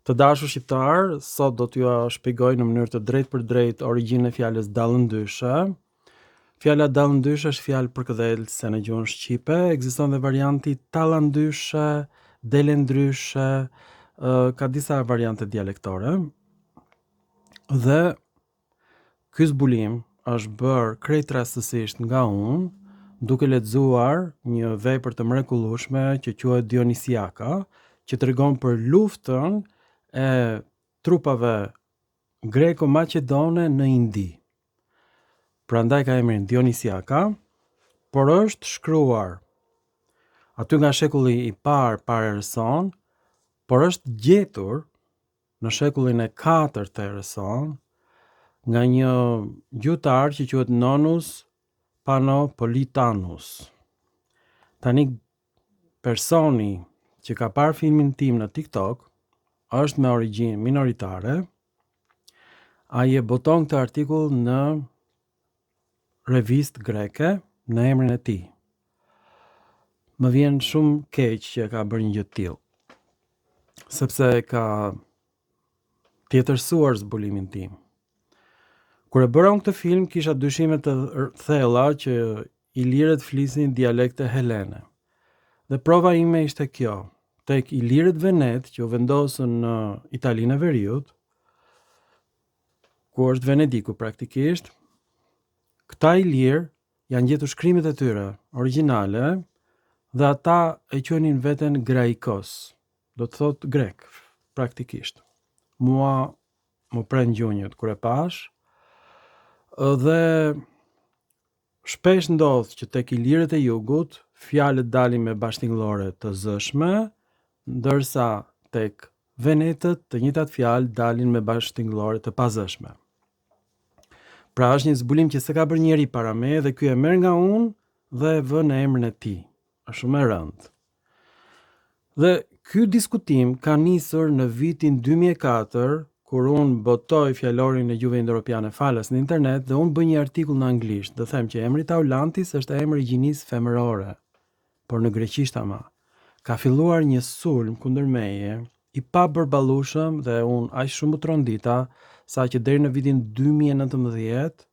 Të dashur shqiptar, sot do t'ju shpjegoj në mënyrë të drejtë për drejtë origjinën e fjalës dallëndyshe. Fjala dallëndyshe është fjalë përkëdhelëse në gjuhën shqipe, ekziston dhe varianti tallandyshe, delendryshe, ka disa variante dialektore. Dhe ky zbulim është bërë krejt rastësisht nga unë, duke lexuar një vepër të mrekullueshme që quhet Dionisiaka, që tregon për luftën e trupave greko-maqedone në Indi. Prandaj ka emrin Dionisiaka, por është shkruar aty nga shekulli i parë para erëson, por është gjetur në shekullin e 4 të erëson nga një gjuhëtar që quhet Nonus Panopolitanus. Tani personi që ka parë filmin tim në TikTok është me origjinë minoritare. Ai e boton këtë artikull në revistë greke në emrin e tij. Më vjen shumë keq që ka bërë një gjë të tillë, sepse ka tjetërsuar zbulimin tim. Kur e bëra unë këtë film, kisha dyshime të thella që ilirët flisin dialekte helene. Dhe prova ime ishte kjo, tek ilirët Venet që u vendosën në Italinë e Veriut, ku është Venediku praktikisht, këta ilirë janë gjetur shkrimet e tyre origjinale dhe ata e quajnin veten Graikos, do të thotë grek praktikisht. Mua më pren gjunjët kur e pash, dhe shpesh ndodh që tek ilirët e jugut fjalët dalin me bashkëtingëllore të zëshme, ndërsa tek venetët të njëjtat fjalë dalin me bashkëtingëllore të pazëshme. Pra është një zbulim që s'e ka bërë njeri para me dhe ky e merr nga unë dhe e vë në emrin e tij. Është shumë e rëndë. Dhe ky diskutim ka nisur në vitin 2004, kur unë botoj fjalorin e gjuhëve indo-europiane falas në internet dhe unë bëj një artikull në anglisht dhe them që emri Taulantis është emri i gjinisë femërore, por në greqisht ama. Ka filluar një sulm kundër meje, i pabërballueshëm dhe unë aq shumë u trondita sa që deri në vitin 2019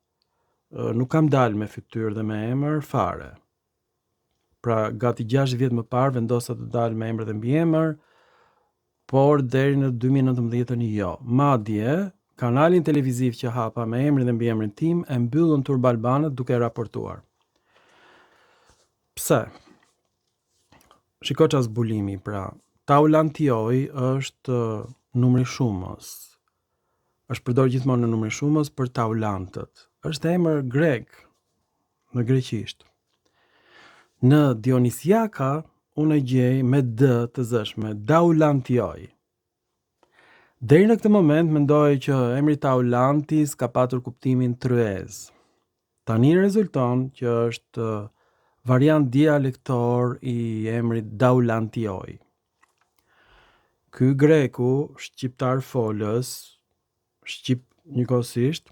nuk kam dalë me fytyrë dhe me emër fare. Pra gati 6 vjet më parë vendosa të dalë me emër dhe mbiemër, por deri në 2019 jo. Madje kanalin televiziv që hapa me emrin dhe mbiemrin tim e mbyllën turp albanët duke raportuar. Pse? Shiko qa zbulimi, pra, Taulantioi është numri shumës. Është përdor gjithmonë në numri shumës për taulantët. Është emër grek në greqisht. Në Dionisiaka unë e gjej me d të zëshme, Daulantioi. Deri në këtë moment mendoj që emri Taulantis ka patur kuptimin tryez. Tani rezulton që është variant dialektor i emrit Daulantioi. Ky greku, shqiptar folës, shqip njëkohësisht,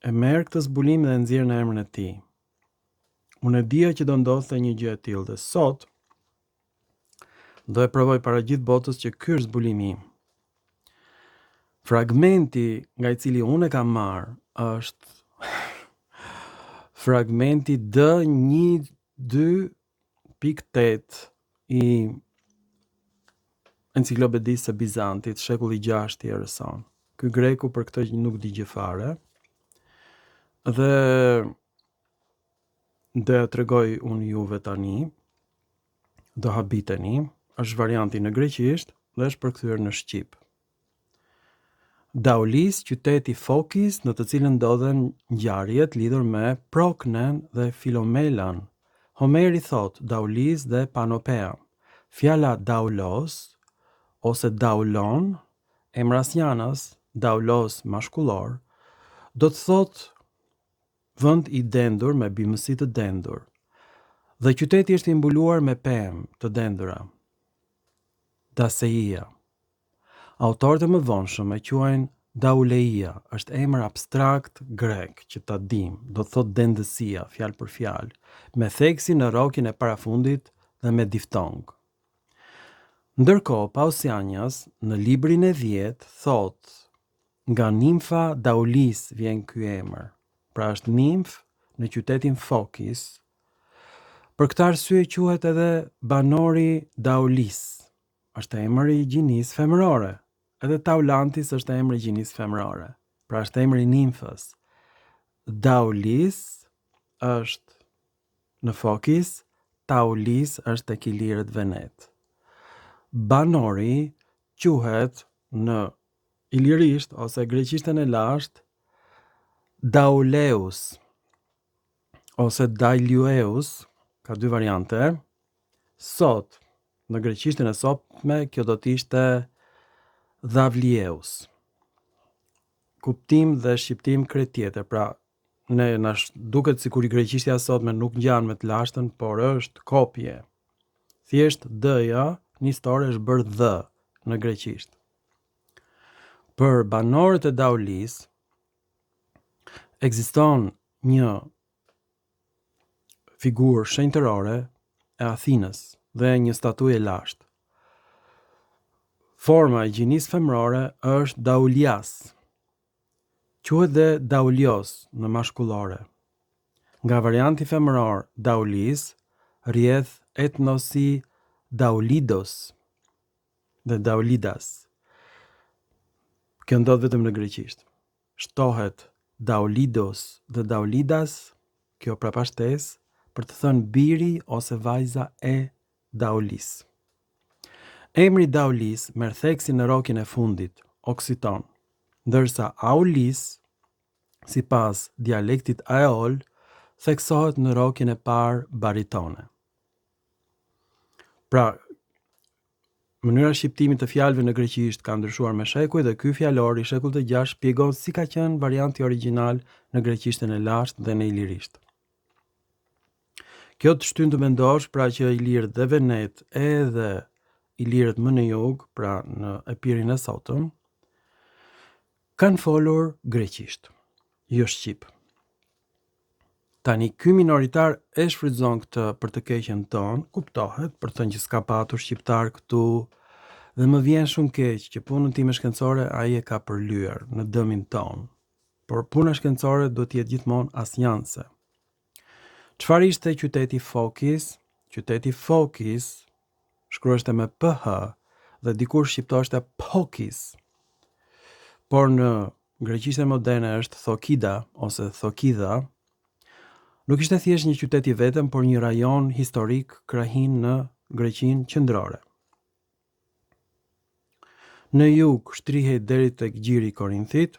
e merr këtë zbulim dhe nxjerr në emrin e tij. Unë e dija që do ndodhte një gjë e tillë dhe sot do e provoj para gjithë botës që ky është zbulimi im. Fragmenti nga i cili unë e kam marr është fragmenti D12.8 i enciklopedisë së Bizantit, shekulli 6 i erëson. Ky greku për këtë nuk di gjë fare. Dhe do ja tregoj unë juve tani, do habiteni, është varianti në greqisht dhe është përkthyer në shqip. Daulis, qyteti Fokis, në të cilën ndodhen ngjarjet lidhur me Proknen dhe Filomelan. Homeri thot Daulis dhe Panopea. Fjala Daulos ose Daulon, emrasnjanës, Daulos mashkullor, do të thot vend i dendur me bimësi të dendur. Dhe qyteti është i mbuluar me pemë të dendura. Daseia. Autorët e mëvonshëm e quajnë Dauleia, është emër abstrakt grek që ta dim, do të thot dendësia, fjalë për fjalë, me theksi në rokin e parafundit dhe me diftong. Ndërkohë, Pausanias në librin e 10 thot, nga nimfa Daulis vjen ky emër. Pra është nimf në qytetin Fokis. Për këtë arsye quhet edhe banori Daulis. Është emri i gjinisë femërore. Edhe Taulantis është emri i gjinisë femërore. Pra është emri i nimfës. Daulis është në Fokis, Taulis është tek Ilirët Venet. Banori quhet në ilirisht ose greqishtën e lashtë Dauleus ose Dailiueus, ka dy variante. Sot në greqishtën e sotme kjo do të ishte Davlieus. Kuptim dhe shqiptim krejt tjetër, pra ne na duket sikur i greqishtja sotme nuk ngjan me të lashtën, por është kopje. Thjesht d-ja nisore është bërë dh në greqisht. Për banorët e Daulis ekziston një figurë shenjtërore e Athinës dhe një statujë e lashtë. Forma e gjinisë femërore është Daulias. Quhet dhe Daulios në mashkullore. Nga varianti femëror Daulis rrjedh etnosi Daulidos dhe Daulidas. Kjo ndodh vetëm në greqisht. Shtohet Daulidos dhe Daulidas, kjo prapashtesë për të thënë biri ose vajza e Daulis. Emri Daulis merr theksin në rokin e fundit, oksiton, ndërsa Aulis, sipas dialektit aeol, theksohet në rokin e parë baritone. Pra, mënyra shqiptimit të fjalëve në greqisht ka ndryshuar me shekuj dhe ky fjalor i shekullit të 6 shpjegon si ka qenë varianti origjinal në greqishtën e lashtë dhe në ilirisht. Kjo të shtyn të mendosh pra që Ilirët dhe Venet edhe Ilirët më në jug, pra në Epirin e sotëm, kanë folur greqisht, jo shqip. Tani ky minoritar e shfrytëzon këtë për të keqen ton, kuptohet, për të thënë që s'ka patur shqiptar këtu, dhe më vjen shumë keq që punën time shkencore ai e ka përlyer në dëmin ton. Por puna shkencore duhet të jetë gjithmonë asnjanse. Çfarë ishte qyteti Fokis? Qyteti Fokis shkruhej me PH dhe dikur shqiptoheshte Pokis. Por në greqishtën moderne është Thokida ose Thokida. Nuk ishte thjesht një qytet i vetëm, por një rajon historik krahin në Greqinë qendrore. Në jug shtrihej deri tek gjiri i Korinthit,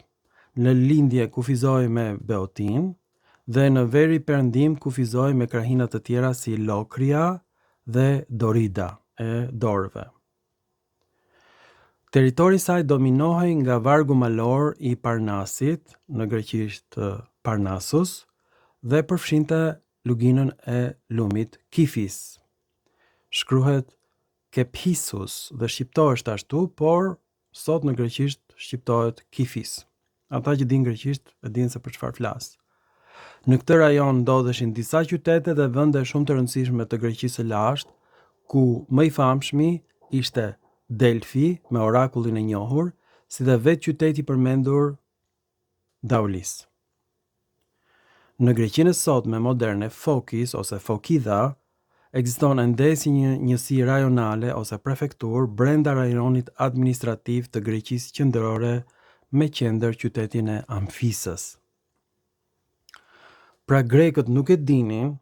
në lindje kufizoi me Beotin dhe në veri perëndim kufizoi me krahina të tjera si Lokria dhe Dorida e Dorëve. Territori i saj dominohej nga vargu malor i Parnasit, në greqisht Parnasus, dhe përfshinte luginën e lumit Kifis. Shkruhet Kephisus dhe shqiptohet ashtu, por sot në greqisht shqiptohet Kifis. Ata që din greqisht e din se për çfarë flas. Në këtë rajon ndodheshin disa qytete dhe vende shumë të rëndësishme të Greqisë së lashtë, ku më i famshmi ishte Delfi me orakullin e njohur, si dhe vetë qyteti përmendur Daulis. Në Greqinë e sotme moderne, Fokis ose Fokida ekziston ende si një njësi rajonale ose prefektur brenda rajonit administrativ të Greqisë qendrore me qendër qytetin e Amfisës. Pra grekët nuk e dinin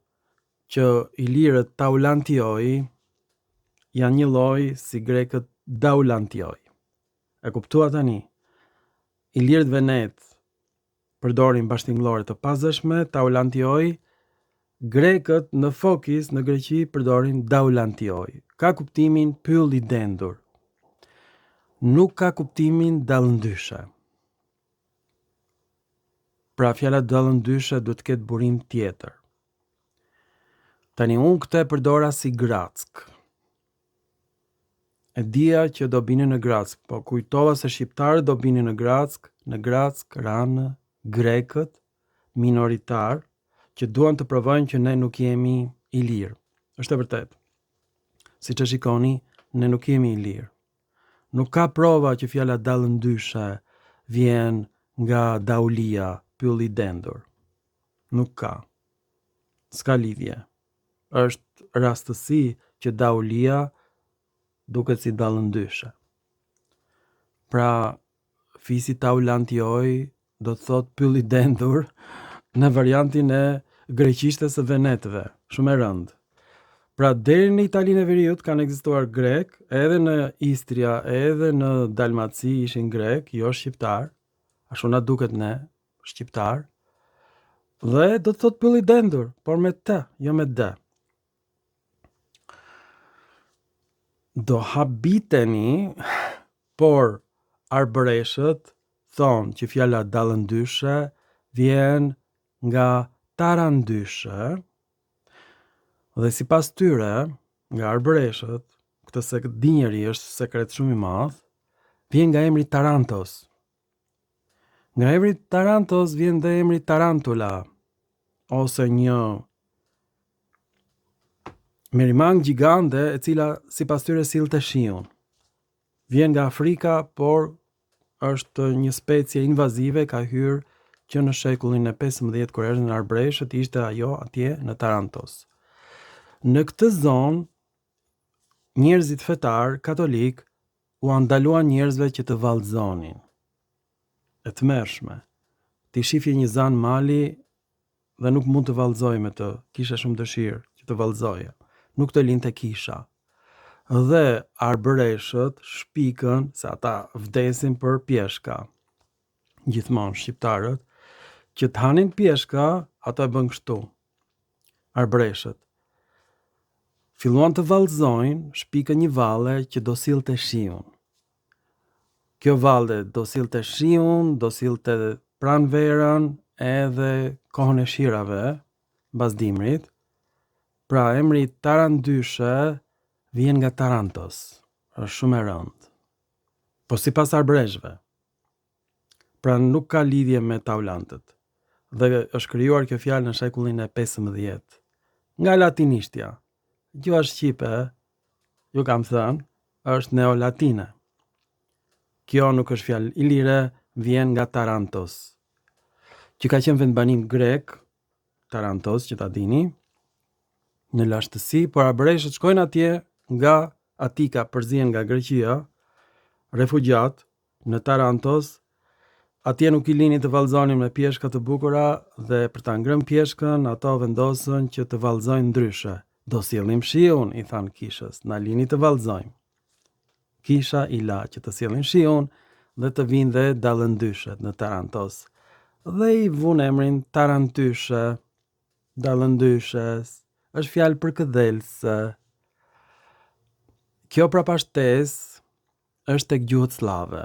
që ilirët Taulantioi janë një lloj si grekët Daulantioi. E kuptua tani? Ilirët Venet përdorin bashkëtingëllore të pazëshme, Taulantioi, grekët në Fokis në Greqi përdorin Daulantioi. Ka kuptimin pyll i dendur. Nuk ka kuptimin dallëndyshe. Pra fjala dallëndyshe duhet të ketë burim tjetër. Tani unë këtë e përdora si Grack. E dija që do bini në Grack, po kujtova se shqiptarët do bini në Grack ranë grekët minoritar që duan të provojnë që ne nuk jemi ilirë. Është e vërtet. Siç e shikoni, ne nuk jemi i lirë. Nuk ka prova që fjala dallëndyshe vjen nga daulia, pyll i dendur. Nuk ka. S'ka lidhje. Është rastësi që daulia duket si dallëndyshe. Pra, fisi taulantioj do të thot pyll i dendur në variantin e greqishtes së venetëve, shumë e rëndë. Pra, deri në Italinë e Veriut kanë ekzistuar grek, edhe në Istria, edhe në Dalmaci ishin grek, jo shqiptar, ashtu na duket ne, shqiptar. Dhe do të thot pyll i dendur, por me t, jo me d. Do habiteni, por arbëreshët thonë që fjala dallëndyshe vjen nga tarandyshe, dhe sipas tyre, nga arbëreshët, këtë se di njeri është sekret shumë i madh, vjen nga emri Tarantos. Nga emri Tarantos vjen dhe emri Tarantula, ose një merimang gjigande e cila sipas tyre sillte shiun. Vjen nga Afrika, por është një specie invazive, ka hyrë që në shekullin e 15 kur erdhën arbreshët, ishte ajo atje në Tarantos. Në këtë zonë, njerëzit fetar, katolik, u andaluan njerëzve që të vallëzonin. E tmerrshme. Ti shifje një zan mali dhe nuk mund të vallëzoj me të, kisha shumë dëshirë që të vallëzoja. Nuk të linte kisha. Dhe arbëreshët shpikën se ata vdesin për pjeshka. Gjithmonë shqiptarët që të hanin pjeshka, ata e bën kështu. Arbëreshët filluan të vallëzojnë, shpikën një valle që do sillte shiun. Kjo valle do sillte shiun, do sillte pranverën edhe kohën e shirave, mbas dimrit. Pra emri Tarandyshe vjen nga Tarantos, është shumë e rëndë. Po sipas arbreshëve. Pra nuk ka lidhje me taulantët. Dhe është krijuar kjo fjalë në shekullin e 15. Nga latinishtja. Gjuha shqipe, ju kam thënë, është neolatine. Kjo nuk është fjalë ilire, vjen nga Tarantos, që ka qenë vendbanim grek, Tarantos, që ta dini, në lashtësi, por arbreshët shkojnë atje nga Atika, përzihen nga Greqia, refugjat në Tarantos. Atje nuk i lini të vallëzonin me pjeshka të bukura dhe për ta ngrënë pjeshkën, ato vendosën që të vallëzojnë ndryshe. Do sjellim shiun, i than kishës, na lini të vallëzojmë. Kisha i la që të sjellin shiun dhe të vinë dhe dallëndyshet në Tarantos. Dhe i vun emrin Tarantyshe, dallëndyshes, është fjalë për këdhelse. Kjo prapashtesë është tek gjuhët slave,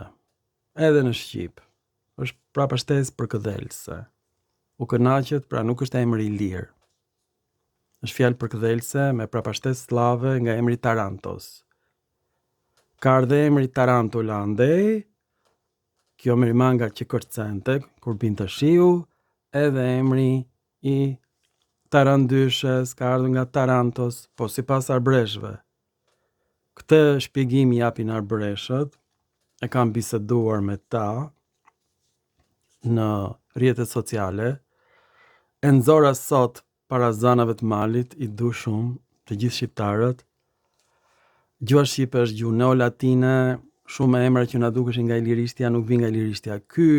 edhe në Shqip. Është prapashtesë për këdhelse. U kënaqet, pra nuk është emri i lirë. Është fjalë për këdhelse me prapashtesë slave nga emri Tarantos. Ka ardhe emri Tarantula andej, kjo merimanga që kërcente kur binte shiu, edhe emri i Tarandyshes ka ardhur nga Tarantos, po sipas arbreshëve. Këtë shpjegim i japin arbreshët, e kam biseduar me ta në rrjetet sociale, e nxora sot para zanave të malit, i du shumë të gjithë shqiptarët. Gjuha shqipe është gjuhë neolatine, shumë emra që na dukeshin nga ilirishtja nuk vijnë nga ilirishtja. Ky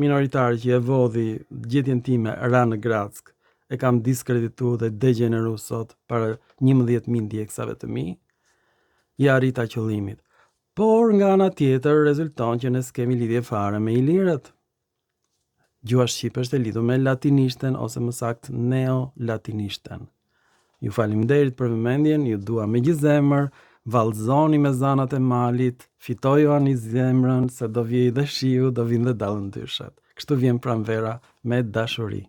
minoritar që e vodhi gjetjen time ra në Grack, e kam diskreditu dhe degeneru sot para 11.000 ndjeksave të mi, i arrita qëllimit. Por nga ana tjetër rezulton që ne s'kemi lidhje fare me ilirët. Gjuha shqipe është e lidhur me latinishten ose më saktë neolatinishten. Ju faleminderit për vëmendjen, ju dua me gjithë zemër, vallëzoni me zanat e malit, fitojani zemrën se do vijë dhe shiu, do vinë dhe dallëndyshet. Kështu vjen pranvera me dashuri.